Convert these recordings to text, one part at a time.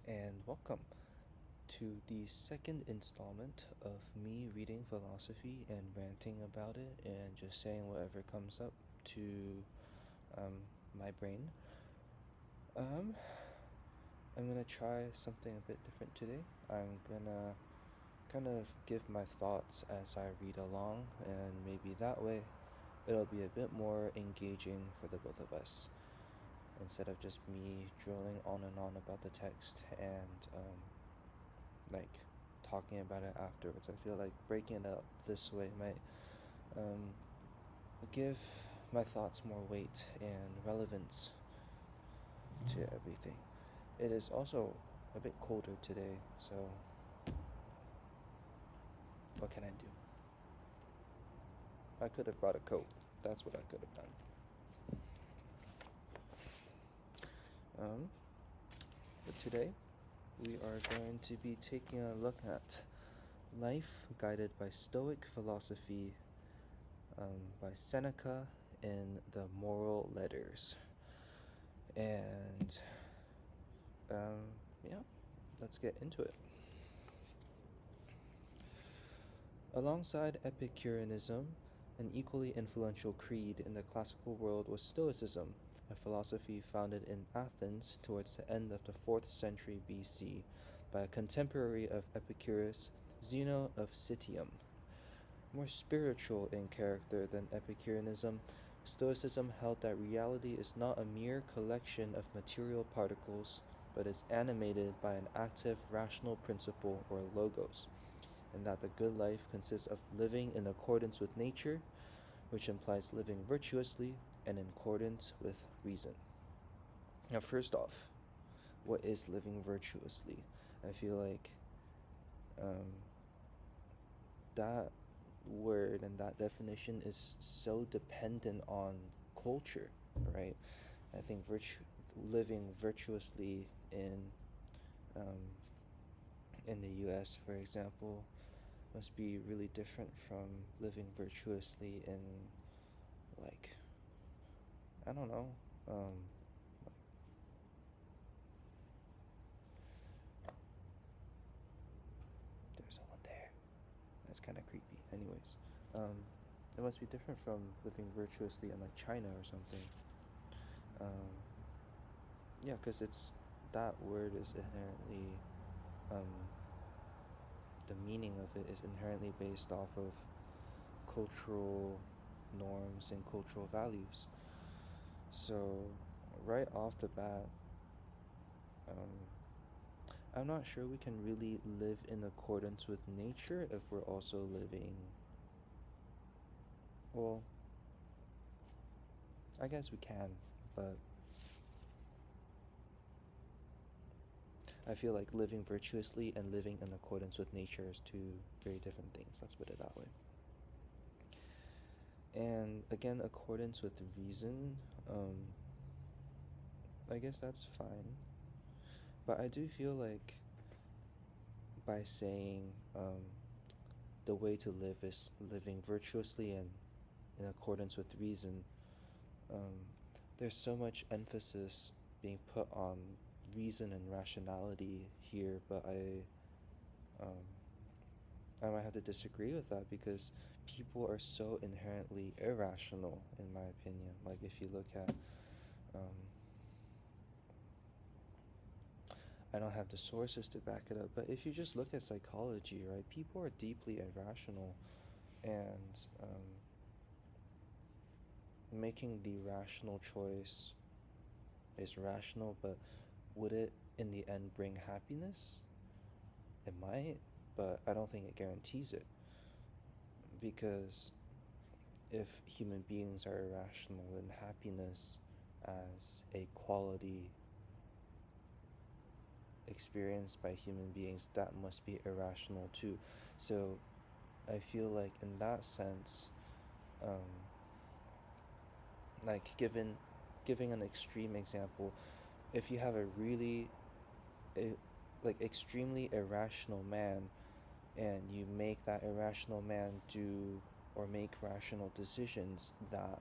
and welcome to the second installment of me reading philosophy and ranting about it and just saying whatever comes up to my brain. Um, I'm gonna try something a bit different today. I'm gonna kind of give my thoughts as I read along, and maybe that way it'll be a bit more engaging for the both of us instead of just me drilling on and on about the text and like talking about it afterwards. I feel like breaking it up this way might um, give my thoughts more weight and relevance to everything. It is also a bit colder today, so what can I do? I could have brought a coat. That's what I could have done. But today we are going to be taking a look at Life Guided by Stoic Philosophy by Seneca in the Moral Letters. And yeah, let's get into it. Alongside Epicureanism, an equally influential creed in the classical world was Stoicism, a philosophy founded in Athens towards the end of the 4th century BC by a contemporary of Epicurus, Zeno of Citium. More spiritual in character than Epicureanism, Stoicism held that reality is not a mere collection of material particles, but is animated by an active rational principle or logos, and that the good life consists of living in accordance with nature, which implies living virtuously and in accordance with reason. Now, first off, what is living virtuously? I feel like um, that word and that definition is so dependent on culture, right? I think living virtuously um, in the U.S., for example, must be really different from living virtuously in, like, I don't know. There's someone there. That's kind of creepy. Anyways, it must be different from living virtuously in like China or something. Um, yeah, because it's that word is inherently, um, the meaning of it is inherently based off of cultural norms and cultural values. So, right off the bat, um, I'm not sure we can really live in accordance with nature if we're also living. Well, I guess we can, but I feel like living virtuously and living in accordance with nature is two very different things. Let's put it that way. And again, accordance with reason, I guess that's fine. But I do feel like by saying the way to live is living virtuously and in accordance with reason, um, there's so much emphasis being put on reason and rationality here, but um, I might have to disagree with that because people are so inherently irrational, in my opinion. Like, if you look at, um, I don't have the sources to back it up, but if you just look at psychology, right, people are deeply irrational, and making the rational choice is rational, but would it in the end bring happiness? It might, but I don't think it guarantees it. Because if human beings are irrational, then happiness as a quality experienced by human beings, that must be irrational too. So I feel like in that sense, um, like giving an extreme example, if you have a really like extremely irrational man and you make that irrational man do or make rational decisions, that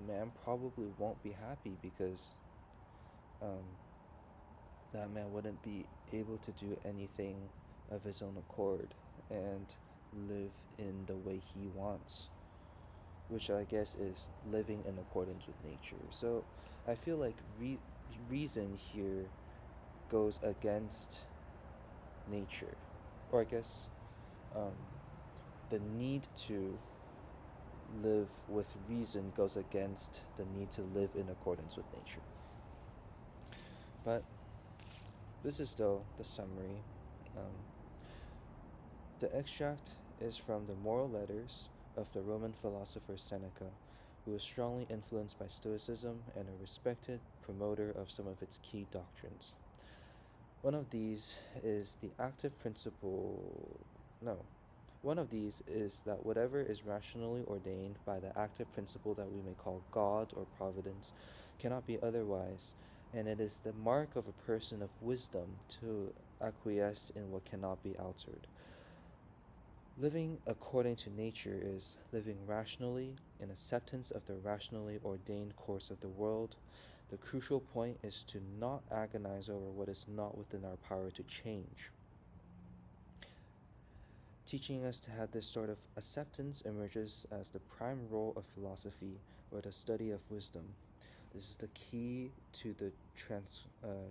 man probably won't be happy because that man wouldn't be able to do anything of his own accord and live in the way he wants, which I guess is living in accordance with nature. So I feel like reason here goes against nature, or I guess um, the need to live with reason goes against the need to live in accordance with nature. But this is still the summary. Um, the extract is from the moral letters of the Roman philosopher Seneca, who was strongly influenced by Stoicism and a respected promoter of some of its key doctrines. One of these is the active principle. No. One of these is that whatever is rationally ordained by the active principle that we may call God or providence cannot be otherwise, and it is the mark of a person of wisdom to acquiesce in what cannot be altered. Living according to nature is living rationally in acceptance of the rationally ordained course of the world. The crucial point is to not agonize over what is not within our power to change. Teaching us to have this sort of acceptance emerges as the prime role of philosophy, or the study of wisdom. This is the key to the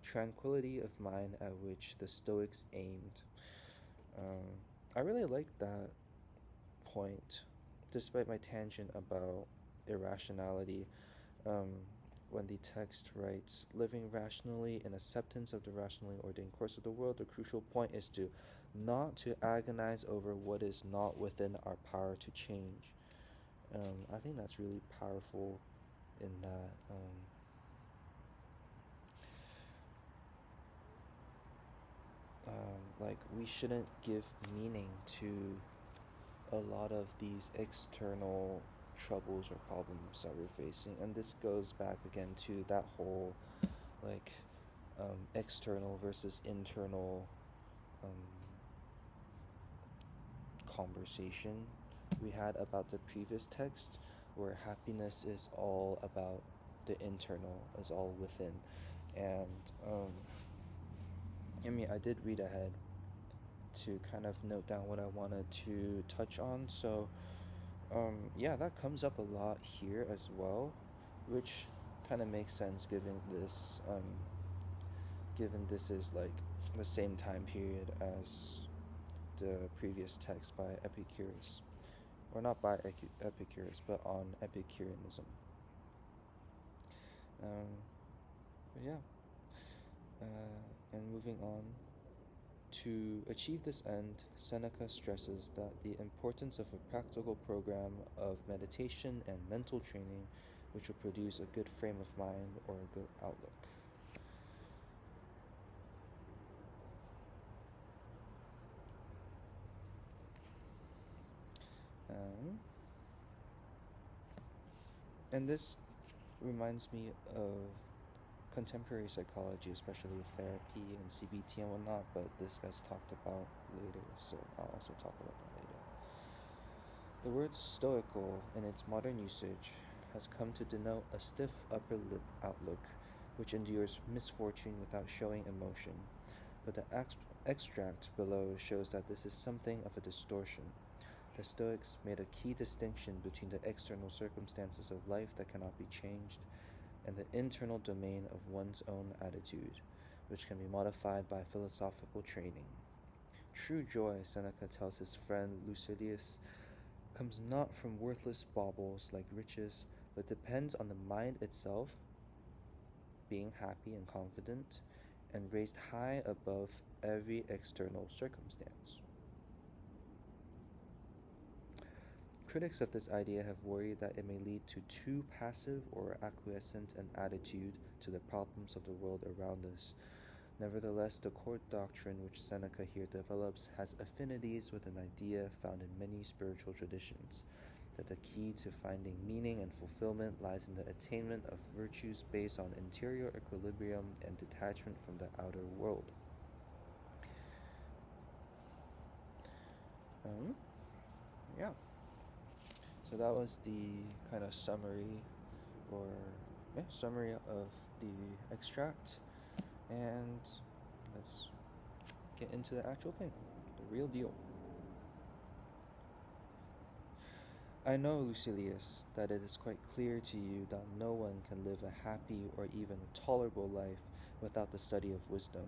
tranquility of mind at which the Stoics aimed. I really like that point, despite my tangent about irrationality. When the text writes, living rationally in acceptance of the rationally ordained course of the world, the crucial point is to not to agonize over what is not within our power to change. I think that's really powerful in that. Like, we shouldn't give meaning to a lot of these external troubles or problems that we're facing, and this goes back again to that whole like external versus internal conversation we had about the previous text, where happiness is all about the internal, is all within. And I did read ahead to kind of note down what I wanted to touch on. So yeah, that comes up a lot here as well, which kind of makes sense given this is like the same time period as the previous text by Epicurus, or not by Epicurus, but on Epicureanism. But yeah, and moving on. To achieve this end, Seneca stresses that the importance of a practical program of meditation and mental training which will produce a good frame of mind or a good outlook. And this reminds me of contemporary psychology, especially with therapy and CBT and whatnot, but this gets talked about later, so I'll also talk about that later. The word stoical, in its modern usage, has come to denote a stiff upper lip outlook which endures misfortune without showing emotion, but the extract below shows that this is something of a distortion. The Stoics made a key distinction between the external circumstances of life that cannot be changed and the internal domain of one's own attitude, which can be modified by philosophical training. True joy, Seneca tells his friend Lucilius, comes not from worthless baubles like riches, but depends on the mind itself being happy and confident, and raised high above every external circumstance. Critics of this idea have worried that it may lead to too passive or acquiescent an attitude to the problems of the world around us. Nevertheless, the core doctrine which Seneca here develops has affinities with an idea found in many spiritual traditions, that the key to finding meaning and fulfillment lies in the attainment of virtues based on interior equilibrium and detachment from the outer world. Yeah. So that was the kind of summary of the extract. And let's get into the actual thing, the real deal. I know, Lucilius, that it is quite clear to you that no one can live a happy or even a tolerable life without the study of wisdom.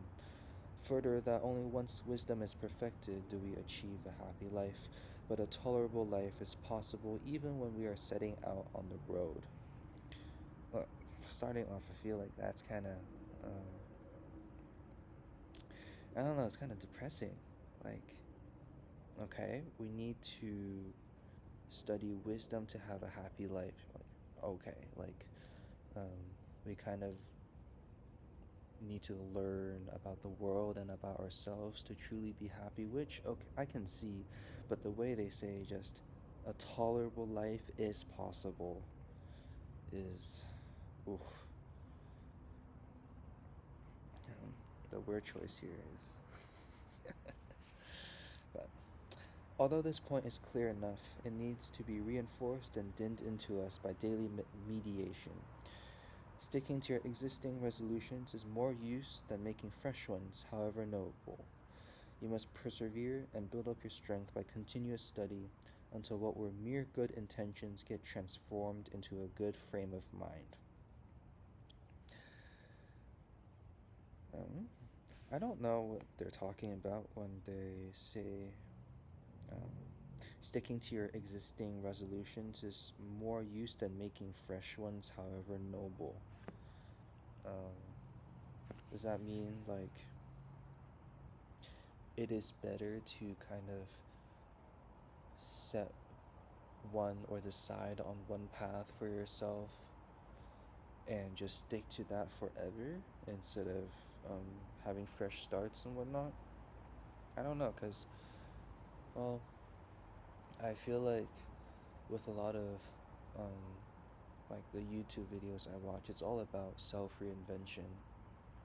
Further, that only once wisdom is perfected do we achieve a happy life, but a tolerable life is possible even when we are setting out on the road. Well, starting off, I feel like that's kind of, I don't know, it's kind of depressing. Like, okay, we need to study wisdom to have a happy life. Like, okay, like, we kind of need to learn about the world and about ourselves to truly be happy, which, okay, I can see, but the way they say just a tolerable life is possible is, oof. The word choice here is. But although this point is clear enough, it needs to be reinforced and dinned into us by daily mediation. Sticking to your existing resolutions is more use than making fresh ones, however noble. You must persevere and build up your strength by continuous study until what were mere good intentions get transformed into a good frame of mind. I don't know what they're talking about when they say sticking to your existing resolutions is more use than making fresh ones, however noble. Does that mean like it is better to kind of set one or decide on one path for yourself and just stick to that forever instead of having fresh starts and whatnot? I don't know, because, well, I feel like with a lot of like the YouTube videos I watch, it's all about self reinvention.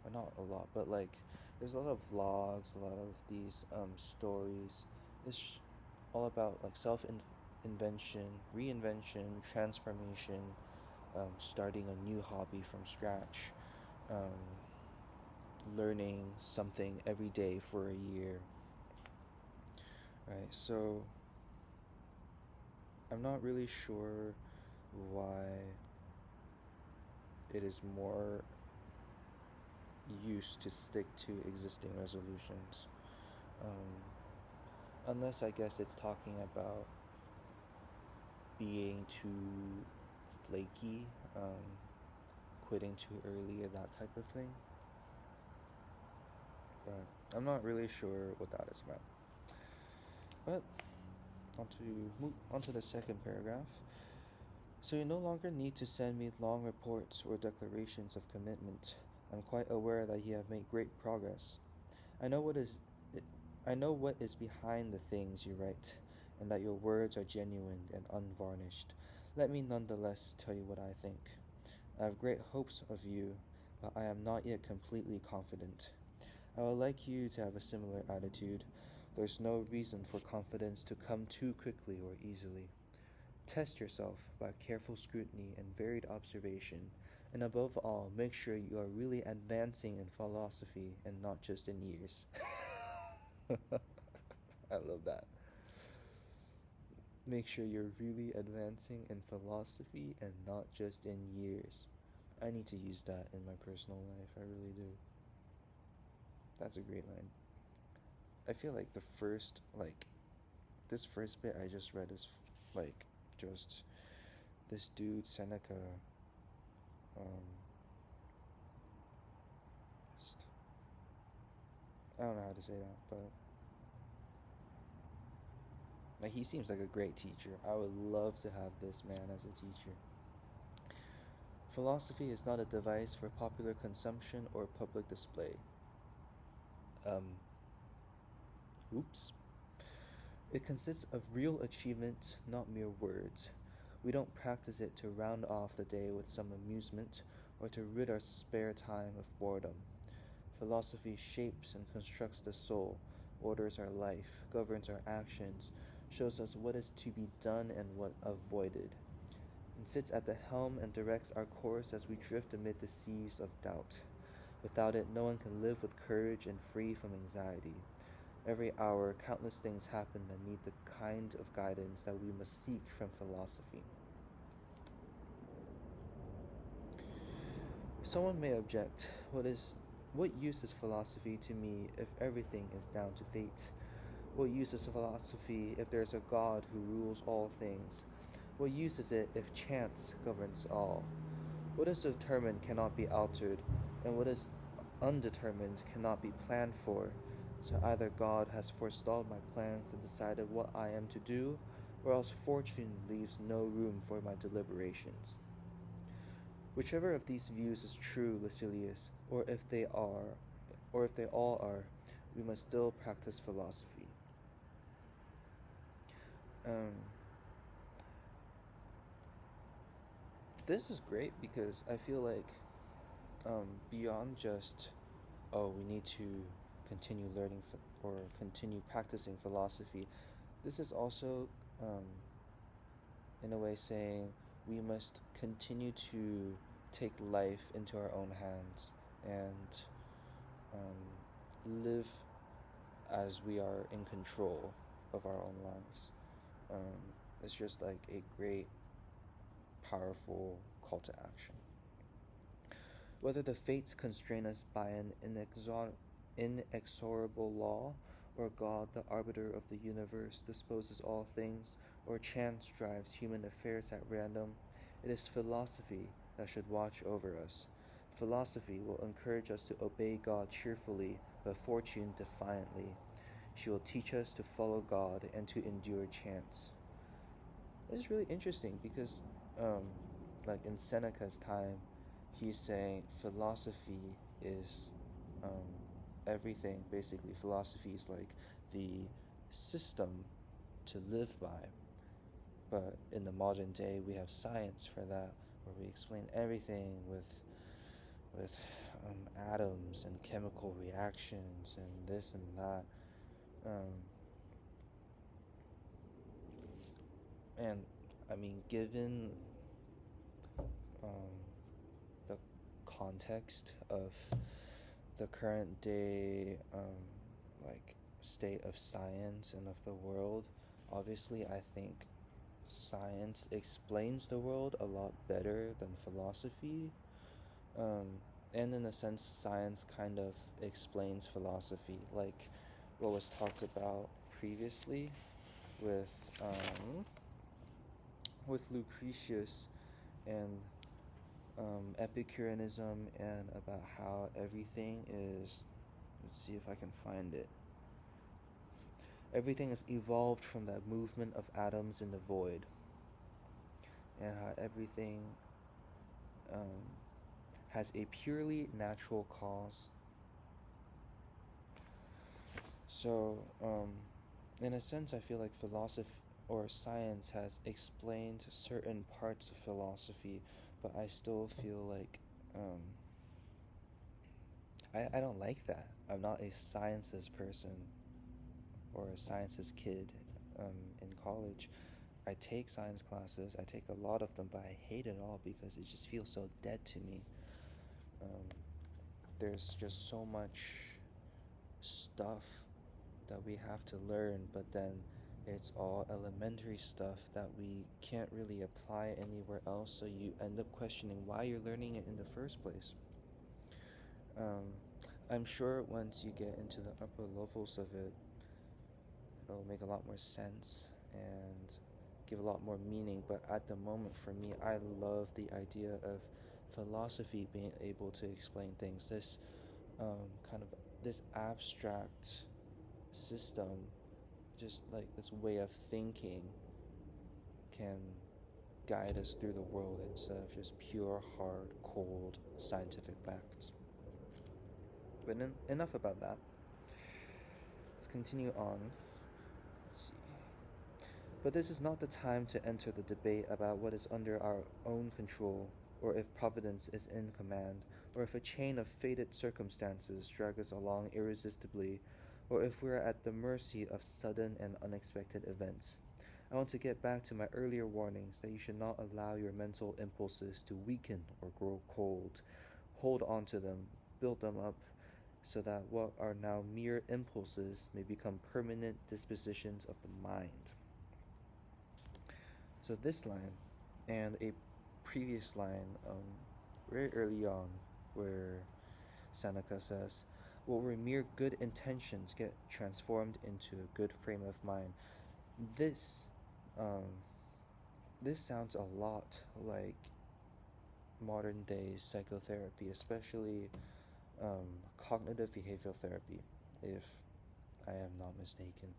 Or not a lot, but like there's a lot of vlogs, a lot of these stories. It's all about like invention, reinvention, transformation, starting a new hobby from scratch, um, learning something every day for a year. Right, so I'm not really sure why it is more used to stick to existing resolutions. Unless I guess it's talking about being too flaky, quitting too early, or that type of thing. But I'm not really sure what that is about. But onto the second paragraph. So you no longer need to send me long reports or declarations of commitment. I'm quite aware that you have made great progress. I know what is I know what is behind the things you write, and that your words are genuine and unvarnished. Let me nonetheless tell you what I think. I have great hopes of you, but I am not yet completely confident. I would like you to have a similar attitude. There's no reason for confidence to come too quickly or easily. Test yourself by careful scrutiny and varied observation, and above all, make sure you are really advancing in philosophy and not just in years. I love that. Make sure you're really advancing in philosophy and not just in years. I need to use that in my personal life, I really do. That's a great line. I feel like this first bit I just read is like just this dude Seneca um just, I don't know how to say that, but like he seems like a great teacher. I would love to have this man as a teacher. Philosophy is not a device for popular consumption or public display. Oops. It consists of real achievement, not mere words. We don't practice it to round off the day with some amusement or to rid our spare time of boredom. Philosophy shapes and constructs the soul, orders our life, governs our actions, shows us what is to be done and what avoided, and sits at the helm and directs our course as we drift amid the seas of doubt. Without it, no one can live with courage and free from anxiety. Every hour, countless things happen that need the kind of guidance that we must seek from philosophy. Someone may object, what use is philosophy to me if everything is down to fate? What use is philosophy if there is a God who rules all things? What use is it if chance governs all? What is determined cannot be altered, and what is undetermined cannot be planned for. So either God has forestalled my plans and decided what I am to do, or else fortune leaves no room for my deliberations. Whichever of these views is true, Lucilius, or if they all are, we must still practice philosophy. This is great because I feel like beyond just, we need to continue learning or continue practicing philosophy, this is also, in a way, saying we must continue to take life into our own hands and live as we are in control of our own lives. It's just like a great, powerful call to action. Whether the fates constrain us by an inexorable law, or God, the arbiter of the universe, disposes all things, or chance drives human affairs at random, it is philosophy that should watch over us. Philosophy will encourage us to obey God cheerfully, but fortune defiantly. She will teach us to follow God and to endure chance. It's really interesting because, like in Seneca's time, he's saying philosophy is everything. Basically, philosophy is like the system to live by. But in the modern day, we have science for that, where we explain everything with atoms and chemical reactions and this and that. And I mean, given the context of the current day, like state of science and of the world, obviously I think science explains the world a lot better than philosophy. And in a sense, science kind of explains philosophy, like what was talked about previously with Lucretius and Epicureanism, and about how everything is, let's see if I can find it. Everything is evolved from that movement of atoms in the void, and how everything has a purely natural cause. So, in a sense, I feel like philosophy or science has explained certain parts of philosophy, but I still feel like I don't like that. I'm not a sciences person or a sciences kid in college. I take science classes, I take a lot of them, but I hate it all because it just feels so dead to me. There's just so much stuff that we have to learn, but then it's all elementary stuff that we can't really apply anywhere else, so you end up questioning why you're learning it in the first place. I'm sure once you get into the upper levels of it, it'll make a lot more sense and give a lot more meaning, but at the moment, for me, I love the idea of philosophy being able to explain things. This kind of this abstract system, just like this way of thinking, can guide us through the world instead of just pure, hard, cold scientific facts. But enough about that. Let's continue on. Let's see. But this is not the time to enter the debate about what is under our own control, or if providence is in command, or if a chain of fated circumstances drag us along irresistibly, or if we are at the mercy of sudden and unexpected events. I want to get back to my earlier warnings that you should not allow your mental impulses to weaken or grow cold. Hold on to them, build them up so that what are now mere impulses may become permanent dispositions of the mind. So this line and a previous line very early on where Seneca says, what were mere good intentions get transformed into a good frame of mind. This um, this sounds a lot like modern day psychotherapy, especially cognitive behavioral therapy, if I am not mistaken.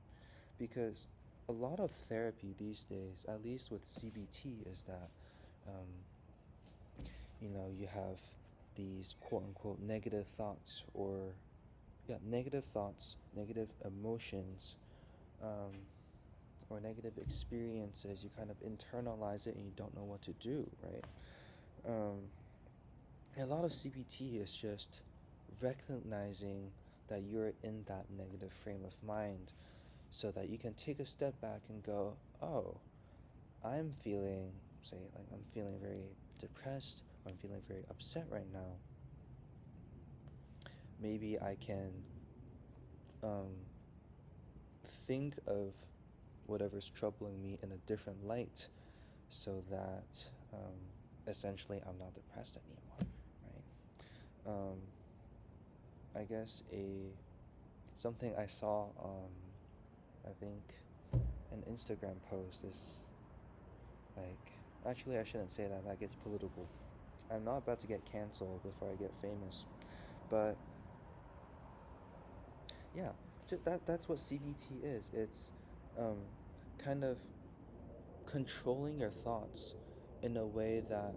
Because a lot of therapy these days, at least with CBT, is that um, you have these quote unquote negative thoughts, or negative thoughts, negative emotions, um, or negative experiences. You kind of internalize it and you don't know what to do, right? A lot of CBT is just recognizing that you're in that negative frame of mind so that you can take a step back and go, oh, I'm feeling, say, like I'm feeling very depressed, or I'm feeling very upset right now. Maybe I can um, think of whatever's troubling me in a different light so that essentially I'm not depressed anymore, right? I guess something I saw on, I think, an Instagram post is like, actually I shouldn't say that, that gets political. I'm not about to get canceled before I get famous, but yeah, that's what CBT is. It's kind of controlling your thoughts in a way that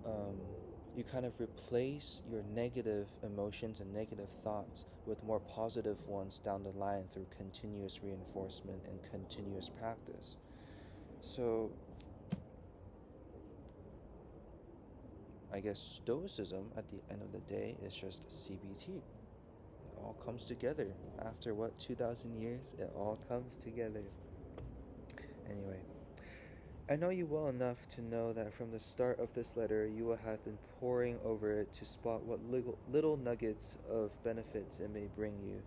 um, you kind of replace your negative emotions and negative thoughts with more positive ones down the line through continuous reinforcement and continuous practice. So, I guess Stoicism at the end of the day is just CBT. It all comes together. After what, 2,000 years? It all comes together. Anyway, I know you well enough to know that from the start of this letter you will have been poring over it to spot what little nuggets of benefits it may bring you.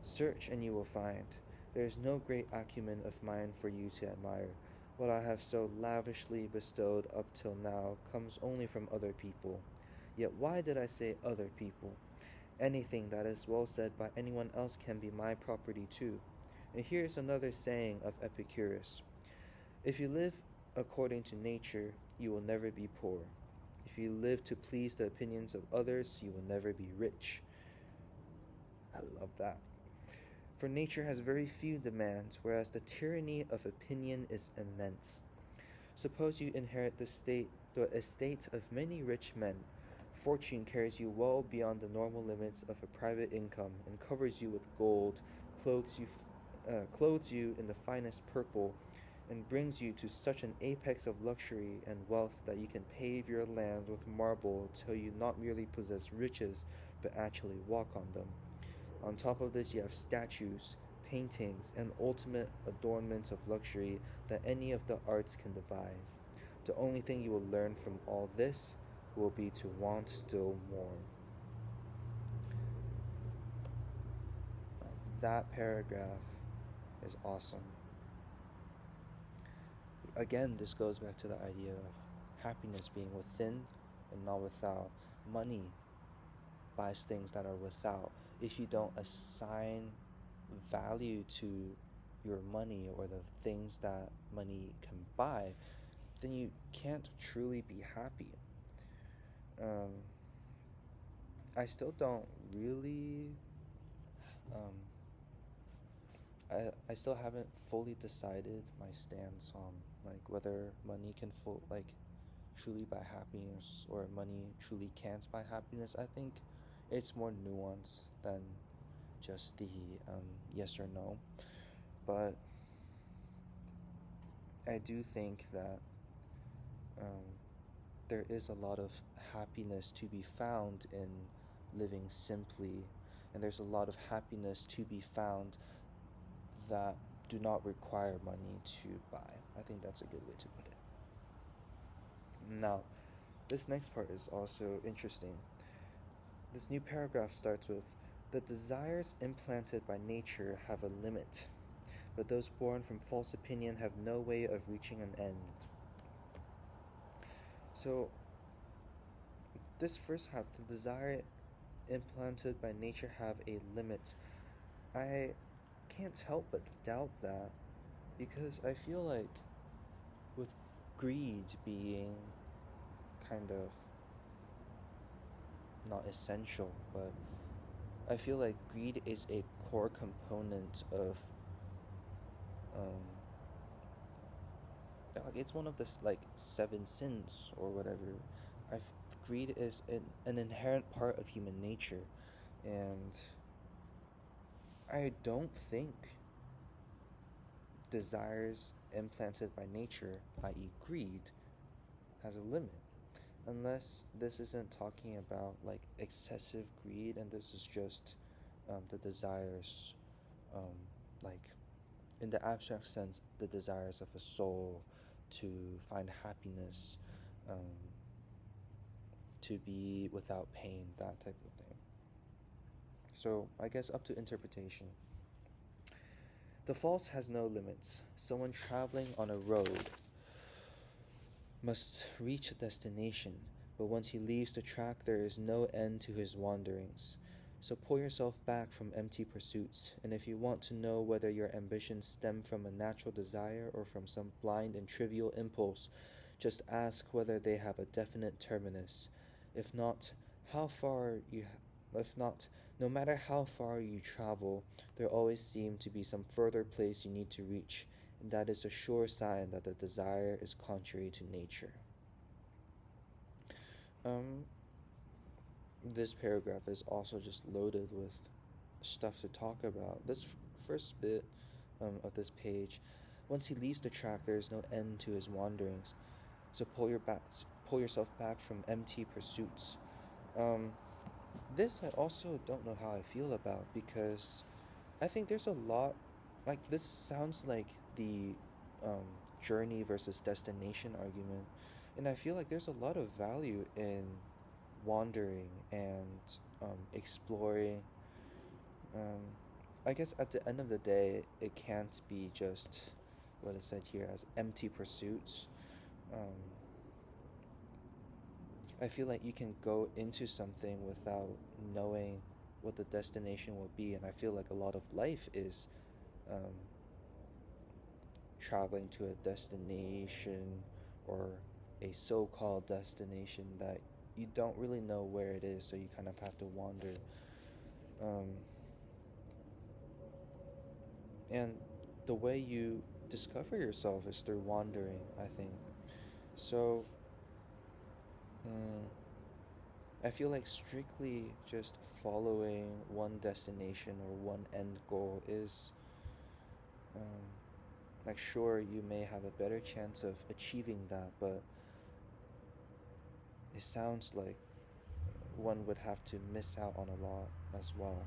Search and you will find. There is no great acumen of mine for you to admire. What I have so lavishly bestowed up till now comes only from other people. Yet why did I say other people? Anything that is well said by anyone else can be my property too. And here is another saying of Epicurus. If you live according to nature, you will never be poor. If you live to please the opinions of others, you will never be rich. I love that. For nature has very few demands, whereas the tyranny of opinion is immense. Suppose you inherit the estate of many rich men. Fortune carries you well beyond the normal limits of a private income and covers you with gold, clothes you in the finest purple, and brings you to such an apex of luxury and wealth that you can pave your land with marble till you not merely possess riches, but actually walk on them. On top of this, you have statues, paintings, and ultimate adornments of luxury that any of the arts can devise. The only thing you will learn from all this will be to want still more. That paragraph is awesome. Again, this goes back to the idea of happiness being within and not without. Money buys things that are without. If you don't assign value to your money or the things that money can buy, then you can't truly be happy. I still don't really um, I still haven't fully decided my stance on like whether money can truly buy happiness or money truly can't buy happiness. I think it's more nuanced than just the yes or no. But I do think that um, there is a lot of happiness to be found in living simply, and there's a lot of happiness to be found that do not require money to buy. I think that's a good way to put it. Now, this next part is also interesting. This new paragraph starts with, "The desires implanted by nature have a limit, but those born from false opinion have no way of reaching an end." So, this first half, the desire implanted by nature have a limit. I can't help but doubt that, because I feel like with greed being kind of not essential, but I feel like greed is a core component of it's one of the like seven sins or whatever. I Greed is an inherent part of human nature, and I don't think desires implanted by nature, i.e., greed, has a limit. Unless this isn't talking about like excessive greed, and this is just the desires, like in the abstract sense, the desires of a soul to find happiness, to be without pain, that type of thing. So I guess up to interpretation. The false has no limits. Someone traveling on a road must reach a destination, but once he leaves the track, there is no end to his wanderings. So pull yourself back from empty pursuits, and if you want to know whether your ambitions stem from a natural desire or from some blind and trivial impulse, just ask whether they have a definite terminus. If not, how far you if not, no matter how far you travel, there always seems to be some further place you need to reach, and that is a sure sign that the desire is contrary to nature. Um, this paragraph is also just loaded with stuff to talk about. This first bit of this page, once he leaves the track, there is no end to his wanderings. So pull yourself back from empty pursuits. This I also don't know how I feel about, because I think there's a lot, like this sounds like the journey versus destination argument, and I feel like there's a lot of value in wandering and exploring. Um, I guess at the end of the day, it can't be just what is said here as empty pursuits. Um, I feel like you can go into something without knowing what the destination will be, and I feel like a lot of life is um, traveling to a destination or a so called destination that you don't really know where it is, so you kind of have to wander. Um, and the way you discover yourself is through wandering, I think. So, mm, I feel like strictly just following one destination or one end goal is, um, like, sure, you may have a better chance of achieving that, but it sounds like one would have to miss out on a lot as well.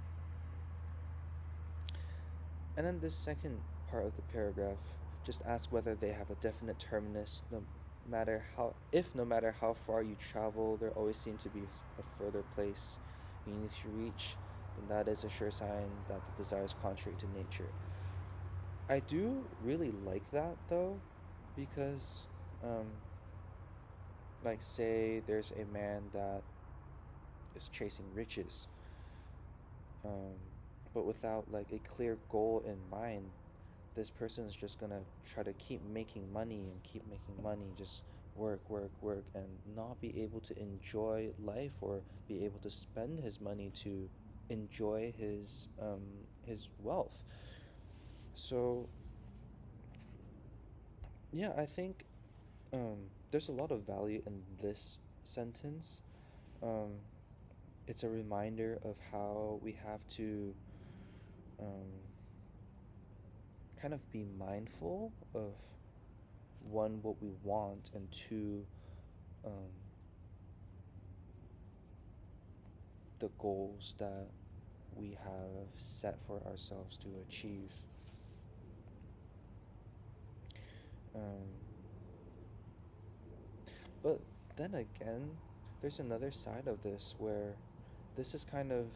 And then this second part of the paragraph just asks whether they have a definite terminus. No matter how far you travel, there always seems to be a further place you need to reach, then that is a sure sign that the desire is contrary to nature. I do really like that though, because, um, like, say there's a man that is chasing riches, um, but without like a clear goal in mind, this person is just gonna try to keep making money and keep making money, just work, work, work, and not be able to enjoy life or be able to spend his money to enjoy his wealth. So yeah, I think there's a lot of value in this sentence. Um, it's a reminder of how we have to um, kind of be mindful of one, what we want, and two, um, the goals that we have set for ourselves to achieve. Um, but then again, there's another side of this where this is kind of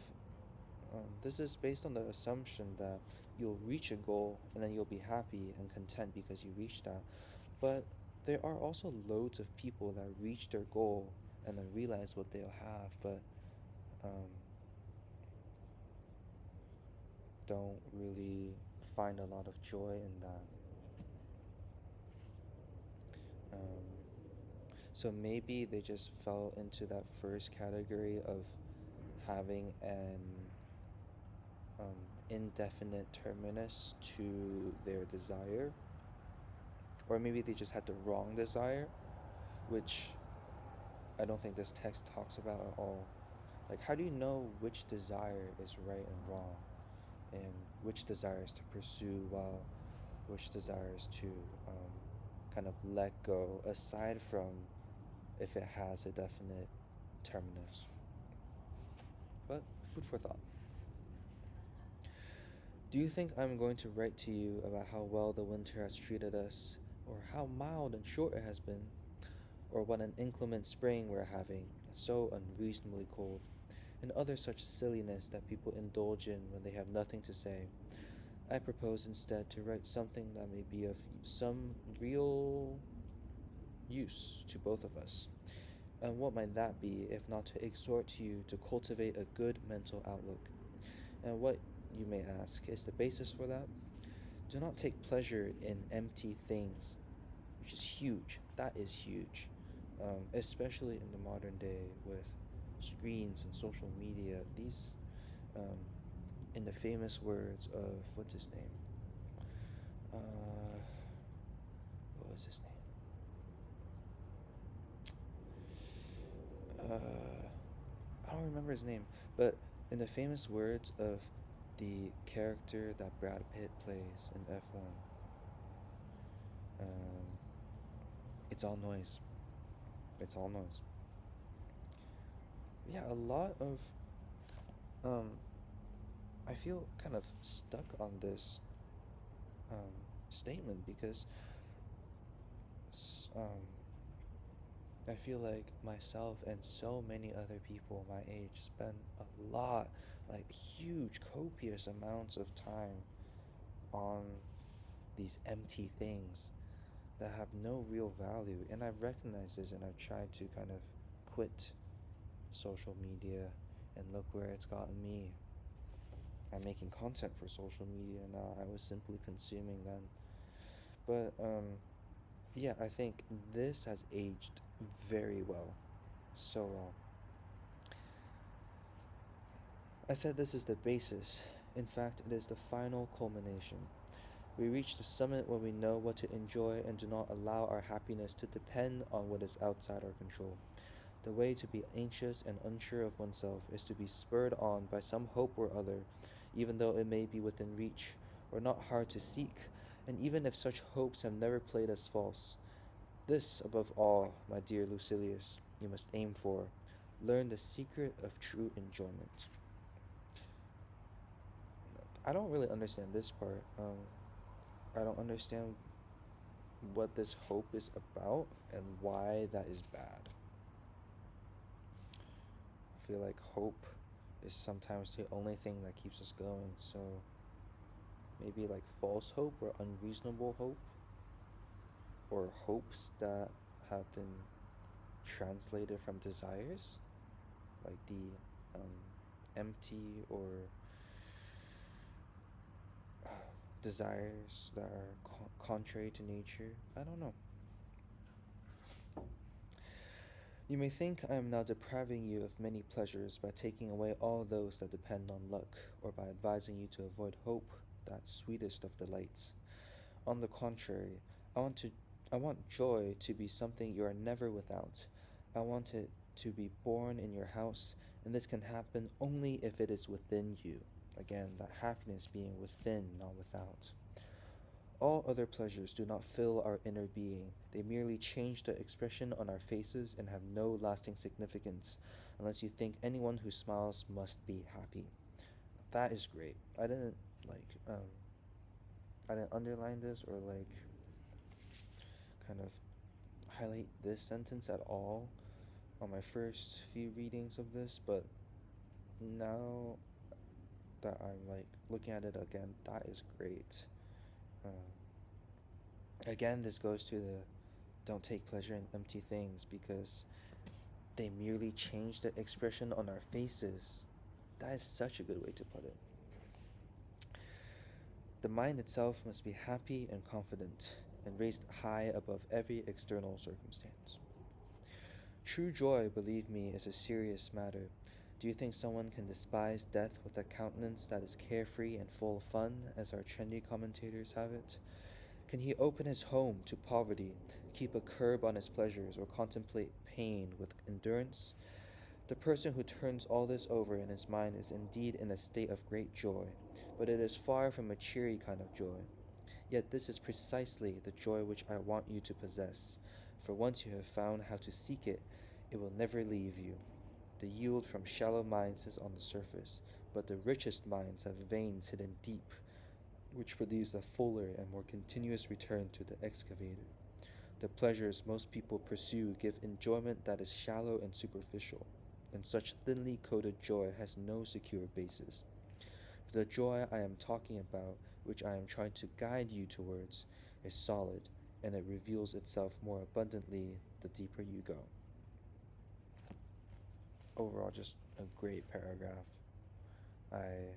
this is based on the assumption that you'll reach a goal and then you'll be happy and content because you reached that. But there are also loads of people that reach their goal and then realize what they'll have, but um, don't really find a lot of joy in that. Um, so maybe they just fell into that first category of having an um, indefinite terminus to their desire, or maybe they just had the wrong desire, which I don't think this text talks about at all. Like, how do you know which desire is right and wrong, and which desires to pursue while which desires to kind of let go, aside from if it has a definite terminus? But food for thought. Do you think I'm going to write to you about how well the winter has treated us, or how mild and short it has been, or what an inclement spring we're having, so unreasonably cold, and other such silliness that people indulge in when they have nothing to say? I propose instead to write something that may be of some real use to both of us. And what might that be if not to exhort you to cultivate a good mental outlook? And what, you may ask, is the basis for that? Do not take pleasure in empty things, which is huge. That is huge. Especially in the modern day with screens and social media. These, in the famous words of, what's his name? What was his name? I don't remember his name, but in the famous words of the character that Brad Pitt plays in F1, it's all noise. It's all noise. Yeah, a lot of um, I feel kind of stuck on this statement because um, I feel like myself and so many other people my age spend a lot, like huge, copious amounts of time on these empty things that have no real value. And I've recognized this and I've tried to kind of quit social media, and look where it's gotten me. I'm making content for social media now. I was simply consuming then. But yeah, I think this has aged very well. So well. I said this is the basis. In fact, it is the final culmination. We reach the summit when we know what to enjoy and do not allow our happiness to depend on what is outside our control. The way to be anxious and unsure of oneself is to be spurred on by some hope or other, even though it may be within reach, or not hard to seek, and even if such hopes have never played us false. This, above all, my dear Lucilius, you must aim for. Learn the secret of true enjoyment. I don't really understand this part. I don't understand what this hope is about and why that is bad. I feel like hope is sometimes the only thing that keeps us going. So maybe like false hope or unreasonable hope, or hopes that have been translated from desires, like the empty or desires that are contrary to nature. I don't know. You may think I am now depriving you of many pleasures by taking away all those that depend on luck, or by advising you to avoid hope, that sweetest of delights. On the contrary, I want to I want joy to be something you are never without. I want it to be born in your house, and this can happen only if it is within you. Again, that happiness being within, not without. All other pleasures do not fill our inner being. They merely change the expression on our faces and have no lasting significance, unless you think anyone who smiles must be happy. That is great. Like I didn't underline this or like kind of highlight this sentence at all on my first few readings of this, but Now that I'm like looking at it again, that is great. Um, Again, this goes to the don't take pleasure in empty things because they merely change the expression on our faces. That is such a good way to put it. The mind itself must be happy and confident and raised high above every external circumstance. True joy, believe me, is a serious matter. Do you think someone can despise death with a countenance that is carefree and full of fun, as our trendy commentators have it? Can he open his home to poverty, keep a curb on his pleasures, or contemplate pain with endurance? The person who turns all this over in his mind is indeed in a state of great joy, but it is far from a cheery kind of joy. Yet this is precisely the joy which I want you to possess, for once you have found how to seek it, it will never leave you. The yield from shallow minds is on the surface, but the richest minds have veins hidden deep, which produce a fuller and more continuous return to the excavator. The pleasures most people pursue give enjoyment that is shallow and superficial, and such thinly coated joy has no secure basis. The joy I am talking about, which I am trying to guide you towards, is solid, and it reveals itself more abundantly the deeper you go. Overall, just a great paragraph. I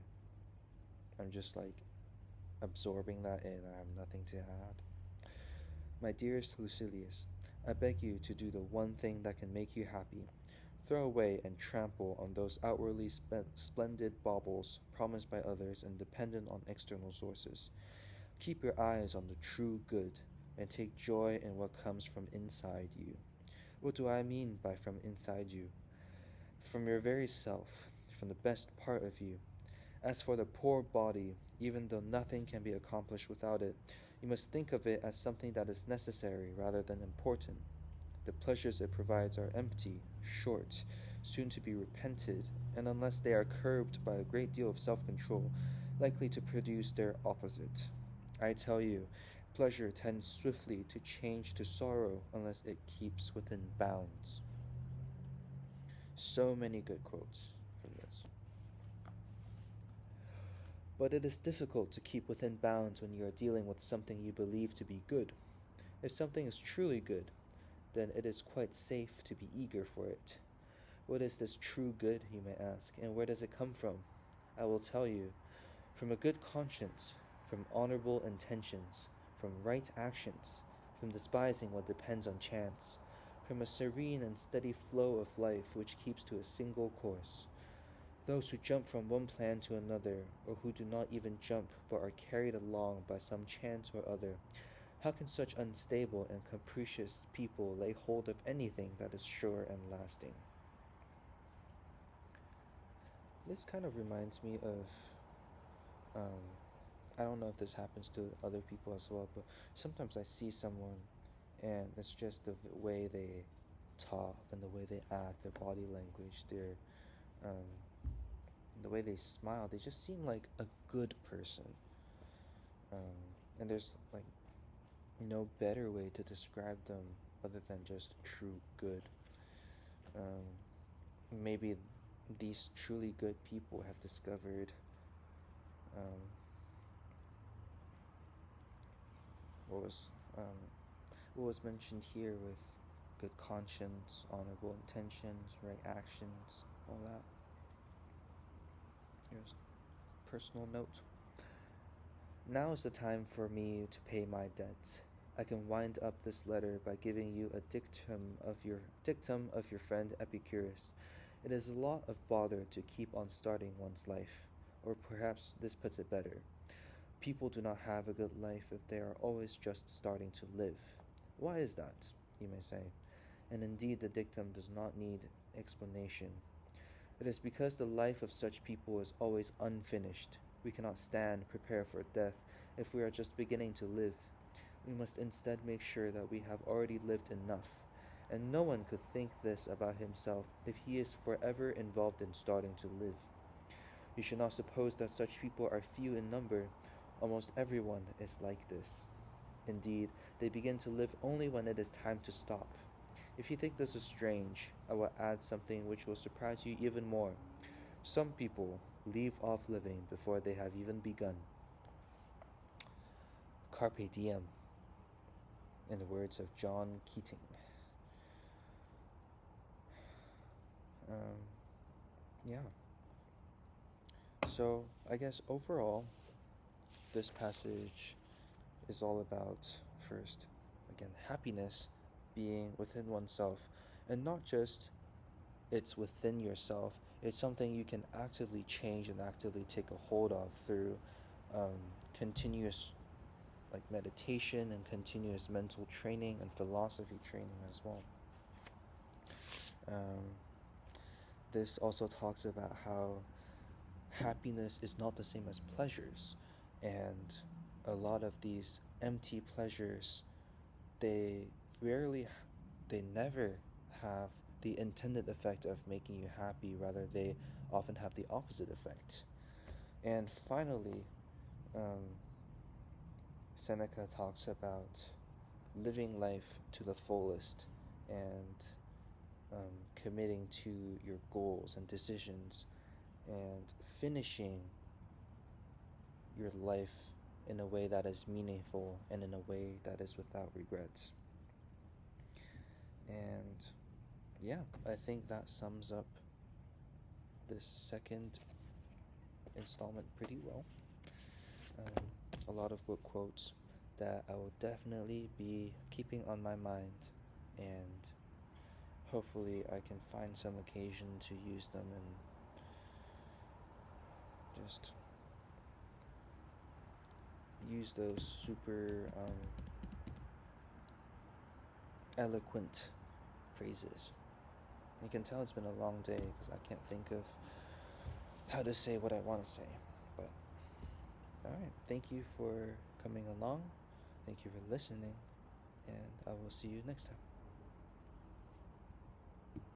I'm just like absorbing that in. I have nothing to add. My dearest Lucilius, I beg you to do the one thing that can make you happy. Throw away and trample on those outwardly splendid baubles promised by others and dependent on external sources. Keep your eyes on the true good and take joy in what comes from inside you. What do I mean by from inside you? From your very self, from the best part of you. As for the poor body, even though nothing can be accomplished without it, you must think of it as something that is necessary rather than important. The pleasures it provides are empty, short, soon to be repented, and unless they are curbed by a great deal of self control, likely to produce their opposite. I tell you, pleasure tends swiftly to change to sorrow unless it keeps within bounds. So many good quotes from this. But it is difficult to keep within bounds when you are dealing with something you believe to be good. If something is truly good, then it is quite safe to be eager for it. What is this true good, you may ask, and where does it come from? I will tell you. From a good conscience, from honorable intentions, from right actions, from despising what depends on chance, from a serene and steady flow of life which keeps to a single course. Those who jump from one plan to another, or who do not even jump but are carried along by some chance or other, how can such unstable and capricious people lay hold of anything that is sure and lasting? This kind of reminds me of, um, I don't know if this happens to other people as well, but sometimes I see someone and it's just the way they talk and the way they act, their body language, um, the way they smile. They just seem like a good person. And there's like no better way to describe them other than just true good. Maybe these truly good people have discovered um, what was um, what was mentioned here with good conscience, honorable intentions, right actions, all that. Here's a personal note. Now is the time for me to pay my debt. I can wind up this letter by giving you a dictum of your friend Epicurus. It is a lot of bother to keep on starting one's life, or perhaps this puts it better. People do not have a good life if they are always just starting to live. Why is that, you may say? And indeed, the dictum does not need explanation. It is because the life of such people is always unfinished. We cannot stand, prepare for death, if we are just beginning to live. We must instead make sure that we have already lived enough, and no one could think this about himself if he is forever involved in starting to live. You should not suppose that such people are few in number. Almost everyone is like this. Indeed, they begin to live only when it is time to stop. If you think this is strange, I will add something which will surprise you even more. Some people leave off living before they have even begun. Carpe diem, in the words of John Keating. Yeah. So, I guess overall, this passage is all about, first, again, happiness being within oneself, and not just it's within yourself, it's something you can actively change and actively take a hold of through continuous like meditation and continuous mental training and philosophy training as well. This also talks about how happiness is not the same as pleasures, and a lot of these empty pleasures, they rarely, they never have the intended effect of making you happy, rather they often have the opposite effect. And finally, Seneca talks about living life to the fullest and committing to your goals and decisions and finishing your life in a way that is meaningful and in a way that is without regrets. And yeah, I think that sums up this second installment pretty well. A lot of good quotes that I will definitely be keeping on my mind, and hopefully I can find some occasion to use them and just use those super eloquent phrases. You can tell it's been a long day because I can't think of how to say what I want to say. But alright, thank you for coming along. Thank you for listening, and I will see you next time.